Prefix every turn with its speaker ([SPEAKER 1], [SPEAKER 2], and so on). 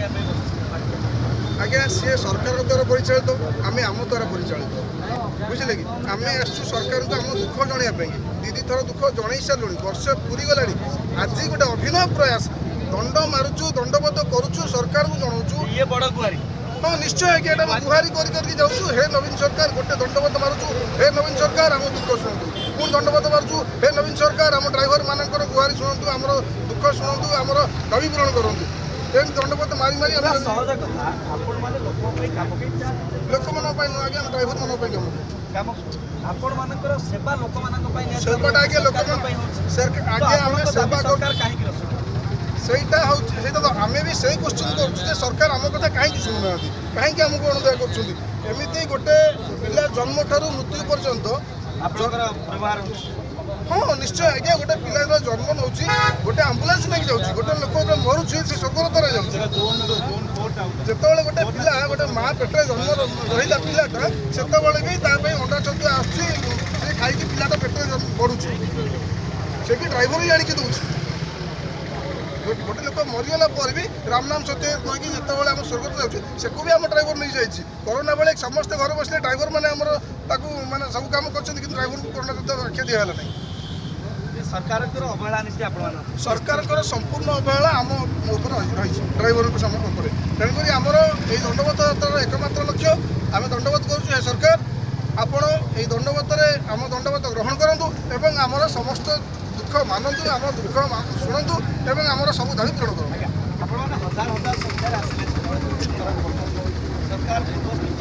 [SPEAKER 1] आज्ञा सी सरकार द्वारा परिचालित आम आम द्वारा परिचालित बुझे कि आम आसु सरकार को आम दुख जनवाई दीदी थर दुख जन सारू वर्ष पूरी गला आज गोटे अभिनव प्रयास दंड मारुचु दंडबद्ध करुचु सरकार को जनाऊँ
[SPEAKER 2] ये बड़ गुहारी
[SPEAKER 1] हाँ निश्चय है गुहारी करके जाऊँ हे नवीन सरकार गोटे दंडबद्ध मारुचु हे नवीन सरकार आम दुख शुणु पुणी दंडबद्ध मारुचु हे नवीन सरकार आम ड्राइवर मानकर गुहारी शुणु आम दुख शुणु आम दाबी पूरण करूँ एम दंडबद्ध मारी मारी
[SPEAKER 2] सहज कथा आपण माने
[SPEAKER 1] लोक मान आज्ञा ड्राइवर मान
[SPEAKER 2] काम आपण मानकर सेवा लोक मानक
[SPEAKER 1] सेवाटा आज्ञा लोक आज्ञा आम सेवा
[SPEAKER 2] सरकार काहे रसुन
[SPEAKER 1] सहीटा तो आम भी से क्वेश्चन करुँ सरकार आम कथा कहीं शुणुना कहीं आमको अणुदया करमती गोटे पिला जन्म ठार मृत्यु पर्यंत
[SPEAKER 2] व्यवहार
[SPEAKER 1] हाँ निश्चय आज्ञा गोटे पिला जन्म नौ गोटे आंबुलांस नहीं जाऊँगी गोटे लोक मरुचे से स्वर्गतर जाऊँगी जिते गोटे पिला गोटे माँ पेटे जन्म रहा पिलाटा से भी अंडा छतुआ आसुच्ची खाई पिलाटा पेटे बढ़ुची से ड्राइवर ही आणिकी दूसरी गोटे लोक मरीगला भी राम नाम सत्य कहीकि जिते आम स्वर्ग जाऊँ से भी आम ड्राइवर नहीं जाइए कोरोना बेले समस्ते घर बसले ड्राइवर मैंने मैंने सब काम कर ड्राइवर को कोरोना सत्य रक्षा दिगला नहीं
[SPEAKER 2] सरकार अवहेला
[SPEAKER 1] सरकार संपूर्ण अवहेला आम रही ड्राइवर तेणुक आमर ये दंडवत यात्रार एकमात्र लक्ष्य आम दंडवत करुँ सरकार आपण ये दंडवत आम दंडवत ग्रहण करूँ एवं आमर समस्त दुख मानतु आम दुख शुणु एवं आमर सब दाबी पूरण करूँ
[SPEAKER 2] हजार हजार संख्यार सरकार